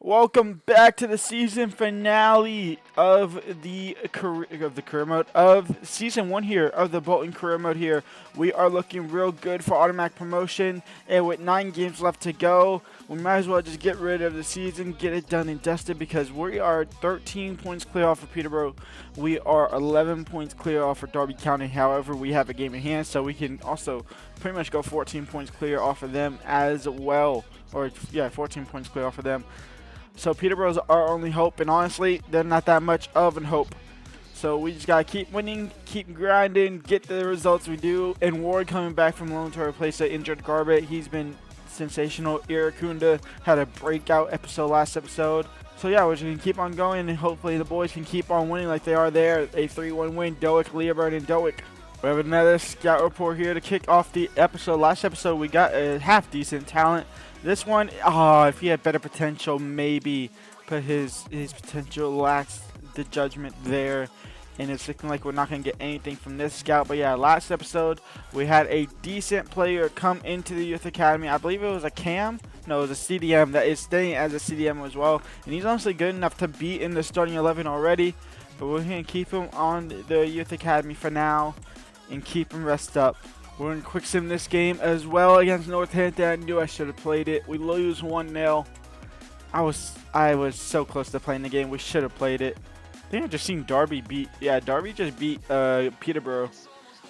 Welcome back to the season finale of the career mode of season 1 here of the Bolton Career Mode here. We are looking real good for automatic promotion, and with 9 games left to go, we might as well just get rid of the season, get it done and dusted, because we are 13 points clear off for Peterborough. We are 11 points clear off for Derby County. However, we have a game in hand, so we can also pretty much go 14 points clear off of them as well. Or yeah, 14 points clear off of them. So Peterborough's our only hope, and honestly, they're not that much of a hope. So we just gotta keep winning, keep grinding, get the results we do. And Ward coming back from loan to replace the injured Garbett. He's been sensational. Irakunda had a breakout episode last episode. So yeah, we're just gonna keep on going, and hopefully the boys can keep on winning like they are there. A 3-1 win. Doak, Leoburn, and Doak. We have another scout report here to kick off the episode. Last episode we got a half decent talent. This one, if he had better potential, maybe, but his potential lacks the judgment there, and it's looking like we're not going to get anything from this scout. But yeah, last episode, we had a decent player come into the youth academy. I believe it was a cam. No, it was a CDM that is staying as a CDM as well, and he's honestly good enough to be in the starting 11 already, but we're going to keep him on the youth academy for now and keep him rest up. We're in quick sim this game as well against Northampton. I knew I should have played it. We lose 1-0. I was so close to playing the game. We should have played it. I think I just seen Derby beat. Yeah, Derby just beat Peterborough.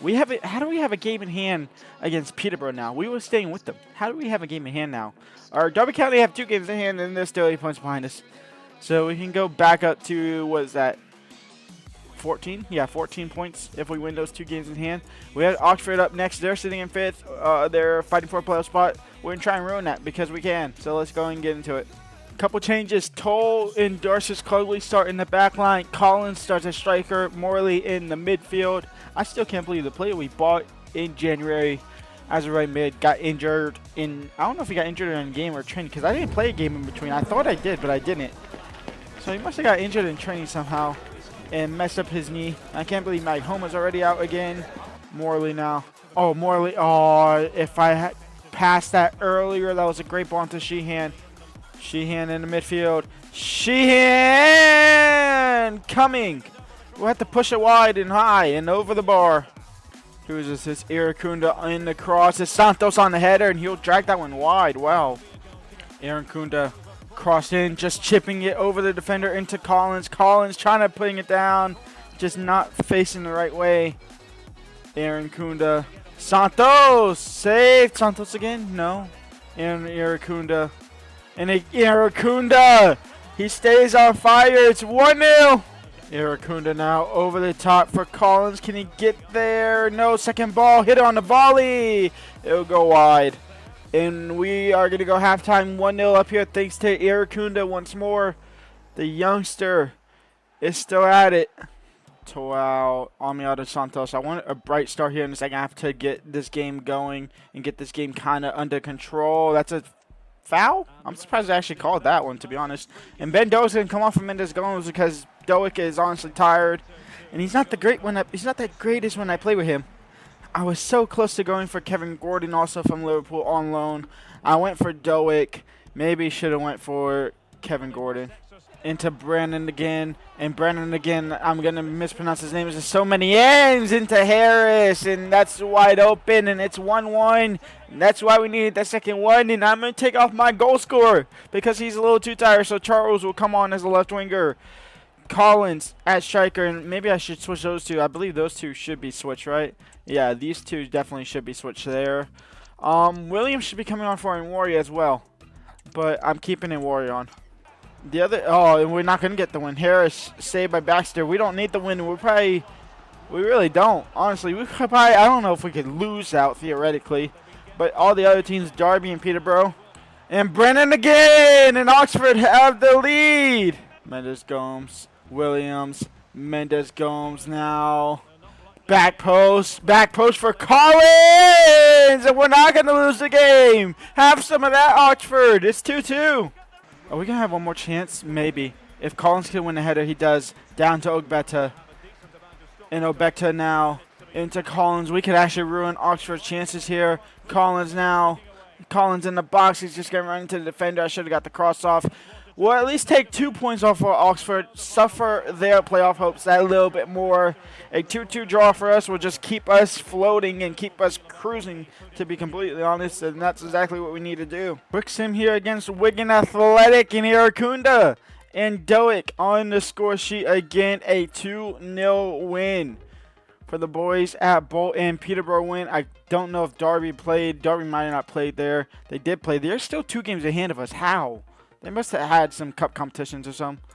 We have it. How do we have a game in hand against Peterborough now? We were staying with them. How do we have a game in hand now? Our Derby County have 2 games in hand, and they're still 8 points behind us. So we can go back up to, what is that? 14? Yeah, 14 points if we win those 2 games in hand. We have Oxford up next. They're sitting in 5th. They're fighting for a playoff spot. We're going to try and ruin that because we can. So let's go and get into it. Couple changes. Toll and Darcis Cogley start in the back line. Collins starts as striker. Morley in the midfield. I still can't believe the player we bought in January as a right mid got injured in, I don't know if he got injured in a game or training, because I didn't play a game in between. I thought I did, but I didn't. So he must have got injured in training somehow and messed up his knee. I can't believe Mike Homa's already out again. Morley now. Oh, Morley. Oh, if I had passed that earlier, that was a great ball into Sheehan. Sheehan in the midfield. Sheehan coming. We'll have to push it wide and high and over the bar. Who is this? It's Irakunda in the cross. It's Santos on the header, and he'll drag that one wide. Wow. Irakunda crossed in, just chipping it over the defender into Collins. Collins trying to putting it down, just not facing the right way. Irakunda. Santos saved. Santos again? No. And Irakunda. And Irakunda. He stays on fire. It's 1-0. Irakunda now over the top for Collins. Can he get there? No. Second ball. Hit it on the volley. It'll go wide. And we are going to go halftime 1-0 up here thanks to Irakunda once more. The youngster is still at it. Wow, Amiata Santos. I want a bright start here in the second half to get this game going and get this game kind of under control. That's a foul? I'm surprised they actually called that one, to be honest. And Ben Doak's going to come off from Mendes Gomes because Doak is honestly tired. And he's not the greatest when I play with him. I was so close to going for Kevin Gordon, also from Liverpool, on loan. I went for Doak. Maybe should have went for Kevin Gordon. Into Brandon again. And Brandon again, I'm going to mispronounce his name. There's so many ends into Harris. And that's wide open. And it's 1-1. And that's why we needed that second one. And I'm going to take off my goal scorer because he's a little too tired. So Charles will come on as a left winger. Collins at striker, and maybe I should switch those two. I believe those two should be switched, right? Yeah, these two definitely should be switched there. Williams should be coming on for Warrior as well, but I'm keeping Warrior on. The other, and we're not going to get the win. Harris saved by Baxter. We don't need the win. We really don't. Honestly, we could probably, I don't know if we could lose out theoretically, but all the other teams, Derby and Peterborough, and Brennan again, and Oxford have the lead. Mendes Gomes. Williams, Mendes Gomes now. Back post for Collins! And we're not going to lose the game. Have some of that, Oxford. It's 2-2. Are we going to have one more chance? Maybe. If Collins can win the header, he does. Down to Ogbeta. And Ogbeta now into Collins. We could actually ruin Oxford's chances here. Collins now. Collins in the box. He's just going to run into the defender. I should have got the cross off. we'll at least take 2 points off of Oxford, suffer their playoff hopes that little bit more. A 2-2 draw for us will just keep us floating and keep us cruising, to be completely honest, and that's exactly what we need to do. Quick sim here against Wigan Athletic in Iracunda. And Doick on the score sheet again, a 2-0 win for the boys at Bolton. Peterborough win. I don't know if Derby played. Derby might have not played there. They did play. They're still 2 games ahead of us. How? They must have had some cup competitions or something.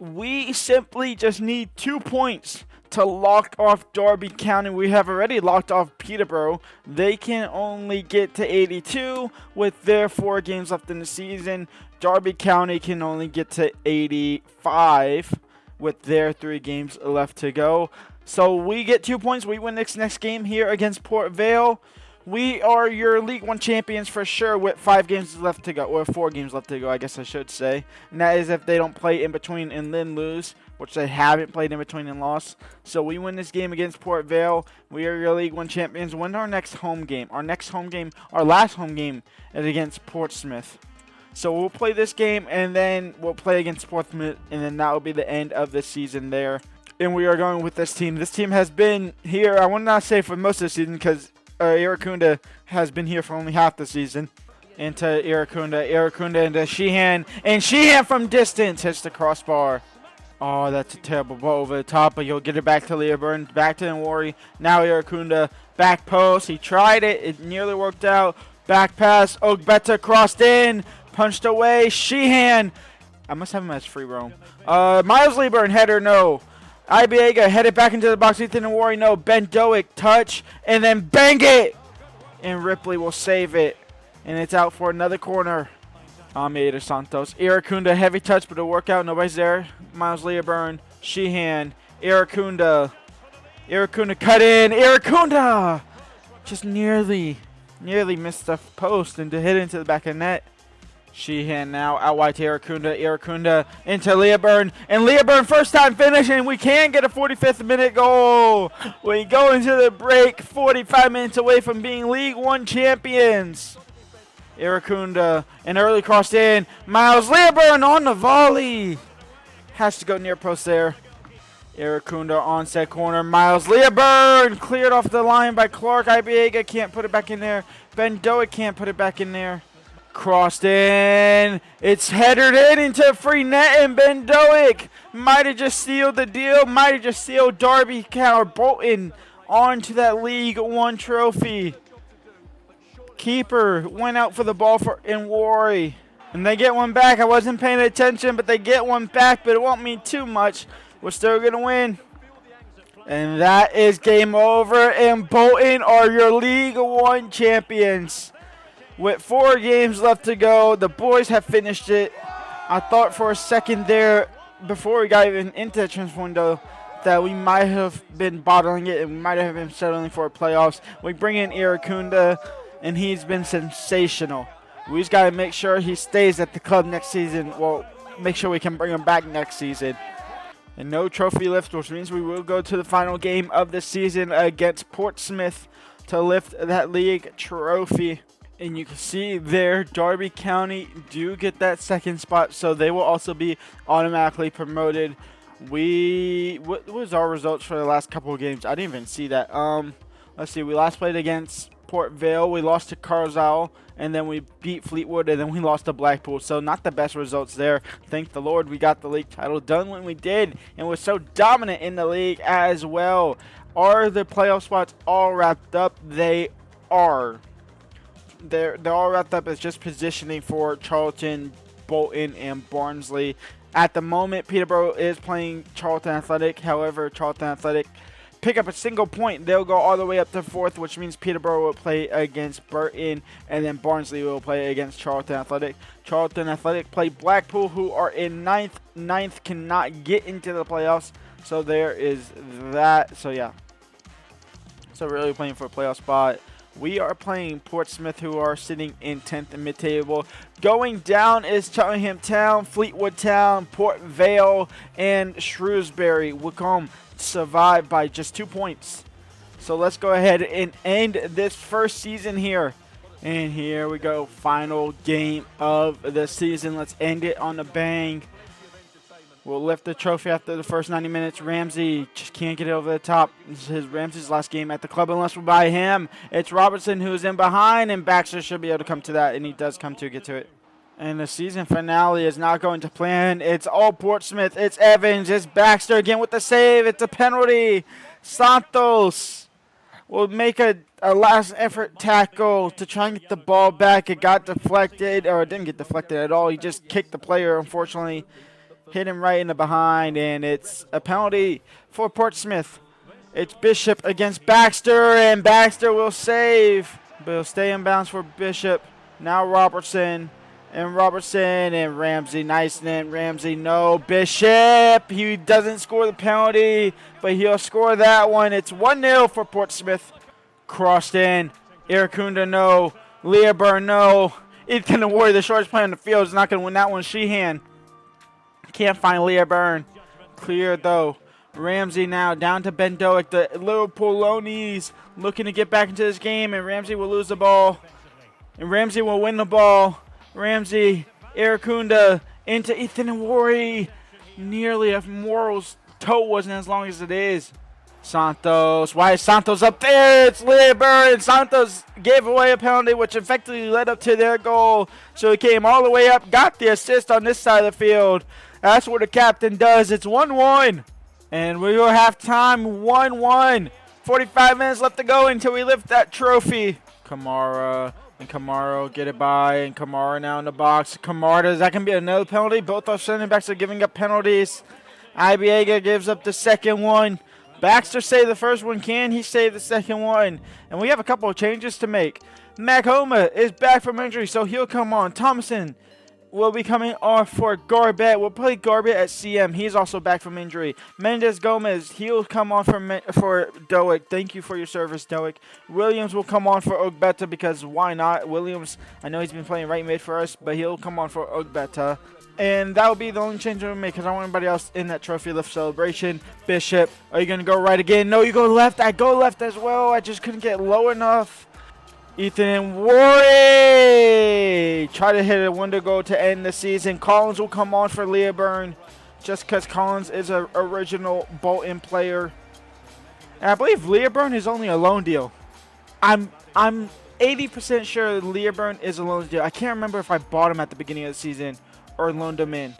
We simply just need 2 points to lock off Derby County. We have already locked off Peterborough. They can only get to 82 with their 4 games left in the season. Derby County can only get to 85 with their 3 games left to go. So we get 2 points. We win this next game here against Port Vale. We are your League 1 champions for sure with 5 games left to go, or 4 games left to go, I guess I should say. And that is if they don't play in between and then lose, which they haven't played in between and lost. So we win this game against Port Vale. We are your League 1 champions. When our next home game? Our last home game is against Portsmouth. So we'll play this game, and then we'll play against Portsmouth, and then that will be the end of the season there. And we are going with this team. This team has been here, I would not say for most of the season, because Iracunda has been here for only half the season. Into Iracunda into Sheehan. And Sheehan from distance hits the crossbar. Oh, that's a terrible ball over the top, but you'll get it back to Leoburn. Back to Nwori. Now Iracunda. Back post. He tried it. It nearly worked out. Back pass. Ogbeta crossed in. Punched away. Sheehan. I must have him as free roam. Miles Leoburn, header, no. Ibiega headed back into the box. Ethan Nwori, no. Ben Doick, touch, and then bang it. And Ripley will save it. And it's out for another corner. Almeida Santos. Iracunda, heavy touch, but it'll work out. Nobody's there. Miles Leoburn, Sheehan, Iracunda. Iracunda cut in. Iracunda! Just nearly missed the post and to hit into the back of the net. Sheehan now out wide to Iracunda. Iracunda into Leoburn. And Leoburn first time finish, and we can get a 45th minute goal. We go into the break 45 minutes away from being League 1 champions. Iracunda, an early cross in. Miles Leoburn on the volley. Has to go near post there. Iracunda onset corner. Miles Leoburn cleared off the line by Clark. Ibiega can't put it back in there. Ben Doick can't put it back in there. Crossed in. It's headed in into a free net, and Ben Doick might have just sealed the deal. Might have just sealed Derby or Bolton onto that League 1 trophy. Keeper went out for the ball for Nwori. And they get one back. I wasn't paying attention, but they get one back, but it won't mean too much. We're still going to win. And that is game over, and Bolton are your League 1 champions. With 4 games left to go, the boys have finished it. I thought for a second there, before we got even into the transfer window, that we might have been bottling it and we might have been settling for playoffs. We bring in Iracunda, and he's been sensational. We just got to make sure he stays at the club next season. Well, make sure we can bring him back next season. And no trophy lift, which means we will go to the final game of the season against Portsmouth to lift that league trophy. And you can see there, Derby County do get that second spot, so they will also be automatically promoted. What was our results for the last couple of games? I didn't even see that. Let's see. We last played against Port Vale. We lost to Carlisle, and then we beat Fleetwood, and then we lost to Blackpool. So not the best results there. Thank the Lord we got the league title done when we did, and we're so dominant in the league as well. Are the playoff spots all wrapped up? They are. They're all wrapped up as just positioning for Charlton, Bolton, and Barnsley. At the moment, Peterborough is playing Charlton Athletic. However, Charlton Athletic pick up a single point. They'll go all the way up to 4th, which means Peterborough will play against Burton, and then Barnsley will play against Charlton Athletic. Charlton Athletic play Blackpool, who are in 9th. 9th cannot get into the playoffs, so there is that. So, yeah. So, really playing for a playoff spot. We are playing Portsmouth, who are sitting in 10th in mid-table. Going down is Cheltenham Town, Fleetwood Town, Port Vale, and Shrewsbury. Wycombe survived by just 2 points. So let's go ahead and end this first season here And here we go, final game of the season. Let's end it on a bang. We'll lift the trophy after the first 90 minutes. Ramsey just can't get it over the top. This is Ramsey's last game at the club unless we buy him. It's Robertson who's in behind, and Baxter should be able to come to that, and he does come to get to it. And the season finale is not going to plan. It's all Portsmouth. It's Evans. It's Baxter again with the save. It's a penalty. Santos will make a last effort tackle to try and get the ball back. It got deflected, or it didn't get deflected at all. He just kicked the player, unfortunately. Hit him right in the behind, and it's a penalty for Portsmouth. It's Bishop against Baxter, and Baxter will save. But he'll stay in bounds for Bishop. Now Robertson. And Robertson and Ramsey. Nice and Ramsey. No. Bishop. He doesn't score the penalty, but he'll score that one. It's 1-0 for Portsmouth. Crossed in. Iracunda, no. Learburn, no. Ethan Warrior, the shortest player on the field, is not going to win that one. Sheehan. Can't find Learburn. Clear, though. Ramsey now down to Ben Doak. The Liverpool Lonies looking to get back into this game, and Ramsey will lose the ball. And Ramsey will win the ball. Ramsey, Iracunda, into Ethan and Worry. Nearly if Morrow's toe wasn't as long as it is. Santos. Why is Santos up there? It's Learburn. Santos gave away a penalty, which effectively led up to their goal. So he came all the way up, got the assist on this side of the field. That's what the captain does. It's 1-1. And we will have time. 1-1. 45 minutes left to go until we lift that trophy. Kamara. And Kamara get it by, and Kamara now in the box. Kamara, is that going to be another penalty? Both our center backs are giving up penalties. Ibiega gives up the second one. Baxter saved the first one. Can he save the second one? And we have a couple of changes to make. Maghoma is back from injury, so he'll come on. Thomason will be coming off for Garbett. We'll play Garbett at CM. He's also back from injury. Mendes Gomez, he'll come on for Doak. Thank you for your service, Doak. Williams will come on for Ogbeta because why not? Williams, I know he's been playing right mid for us, but he'll come on for Ogbeta. And that will be the only change we'll make because I want everybody else in that trophy lift celebration. Bishop, are you going to go right again? No, you go left. I go left as well. I just couldn't get low enough. Ethan and Worry try to hit a window goal to end the season. Collins will come on for Learburn just because Collins is an original Bolton player. And I believe Learburn is only a loan deal. I'm 80% sure Learburn is a loan deal. I can't remember if I bought him at the beginning of the season or loaned him in.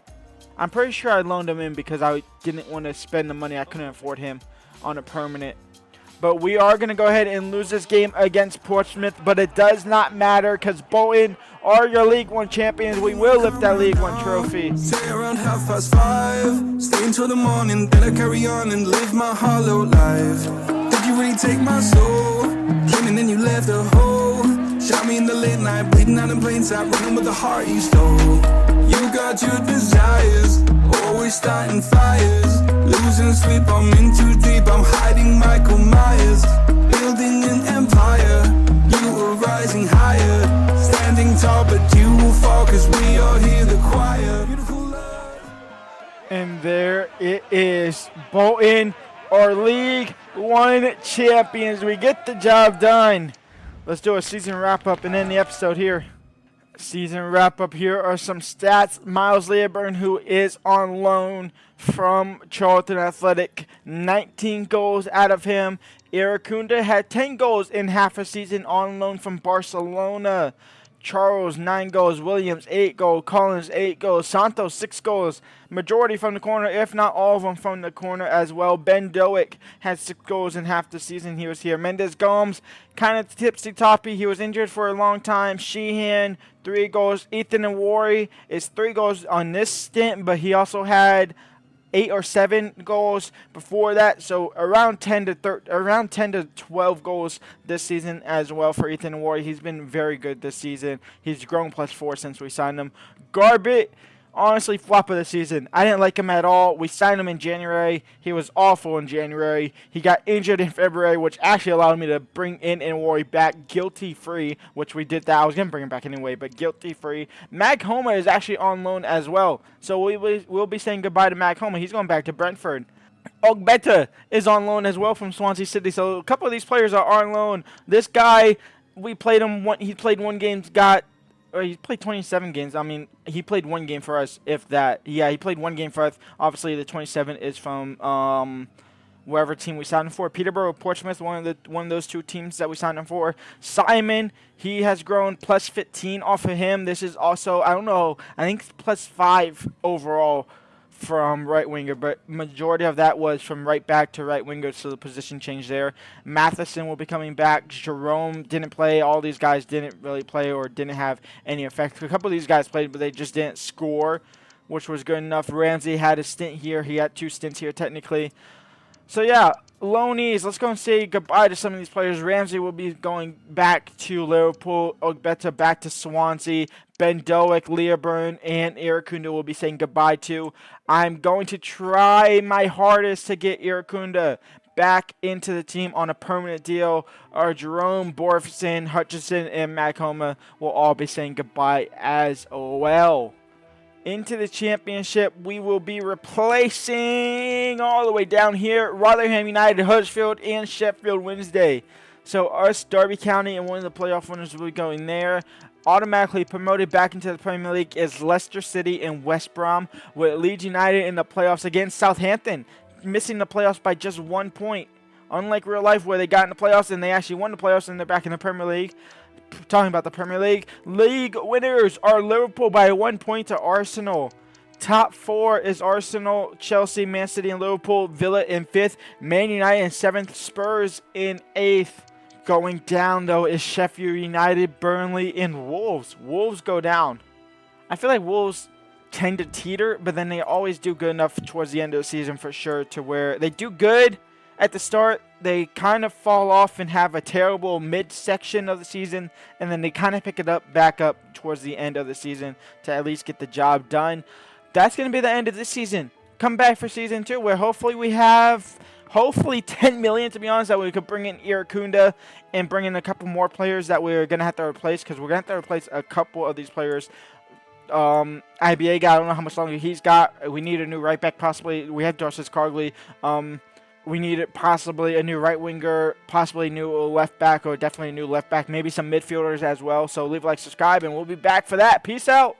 I'm pretty sure I loaned him in because I didn't want to spend the money. I couldn't afford him on a permanent. But we are going to go ahead and lose this game against Portsmouth. But it does not matter because Bolton are your League One champions. We will lift that League One trophy. Stay around 5:30, stay until the morning. Then I carry on and live my hollow life. Did you really take my soul? Came and then you left a hole. Shot me in the late night, bleeding out in plain sight, running with the heart you stole. You got your desires, always starting fires. Losing sleep, I'm in too deep, I'm hiding Michael Myers. Building an empire, you were rising higher. Standing tall, but you will fall, cause we all hear the choir. Beautiful love. And there it is. Bolton are League One champions. We get the job done. Let's do a season wrap-up and end the episode here. Season wrap-up, here are some stats. Miles Learburn, who is on loan from Charlton Athletic, 19 goals out of him. Iracunda had 10 goals in half a season on loan from Barcelona. Charles, 9 goals. Williams, 8 goals. Collins, 8 goals. Santos, 6 goals. Majority from the corner, if not all of them from the corner as well. Ben Doak had 6 goals in half the season he was here. Mendes Gomes, kind of tipsy-toppy. He was injured for a long time. Sheehan, 3 goals. Ethan and Worry is 3 goals on this stint, but he also had 8 or 7 goals before that, so around 10 to 12 goals this season as well for Ethan Ward. He's been very good this season. He's grown +4 since we signed him. Garbett, honestly, flop of the season. I didn't like him at all. We signed him in January. He was awful in January. He got injured in February, which actually allowed me to bring in Inwari back guilty-free, which we did that. I was going to bring him back anyway, but guilty-free. Maghoma is actually on loan as well, so we'll be saying goodbye to Maghoma. He's going back to Brentford. Ogbeta is on loan as well from Swansea City, so a couple of these players are on loan. This guy we played him he played one game, or he played 27 games. I mean, he played one game for us, if that. Yeah, he played one game for us. Obviously, the 27 is from wherever team we signed him for. Peterborough, Portsmouth, one of those two teams that we signed him for. Simon, he has grown plus 15 off of him. This is also, I don't know, I think plus 5 overall from right winger, but majority of that was from right back to right winger, so the position change there. Matheson will be coming back. Jerome didn't play. All these guys didn't really play or didn't have any effect. A couple of these guys played, but they just didn't score, which was good enough. Ramsey had a stint here. He had 2 stints here technically. So yeah, loanees. Let's go and say goodbye to some of these players. Ramsey will be going back to Liverpool. Ogbeta back to Swansea. Ben Doak, Leoburn, and Irakunda will be saying goodbye to. I'm going to try my hardest to get Irakunda back into the team on a permanent deal. Jerome, Borfson, Hutchison, and Macoma will all be saying goodbye as well. Into the championship, we will be replacing all the way down here Rotherham United, Huddersfield, and Sheffield Wednesday. So us, Derby County, and one of the playoff winners will be going there. Automatically promoted back into the Premier League is Leicester City and West Brom, with Leeds United in the playoffs against Southampton, missing the playoffs by just 1 point. Unlike real life where they got in the playoffs and they actually won the playoffs and they're back in the Premier League. Talking about the Premier League, league winners are Liverpool by 1 point to Arsenal. Top 4 is Arsenal, Chelsea, Man City, and Liverpool. Villa in 5th, Man United in 7th, Spurs in 8th. Going down, though, is Sheffield United, Burnley, and Wolves. Wolves go down. I feel like Wolves tend to teeter, but then they always do good enough towards the end of the season for sure to where they do good at the start. They kind of fall off and have a terrible mid-section of the season, and then they kind of pick it up back up towards the end of the season to at least get the job done. That's going to be the end of this season. Come back for season 2, where hopefully we have 10 million, to be honest, that we could bring in Irakunda and bring in a couple more players that we're going to have to replace, because we're going to have to replace a couple of these players. IBA guy, I don't know how much longer he's got. We need a new right back possibly. We have Darcis Cargley. We need possibly a new right winger, possibly a new left back, or definitely a new left back, maybe some midfielders as well. So leave a like, subscribe, and we'll be back for that. Peace out.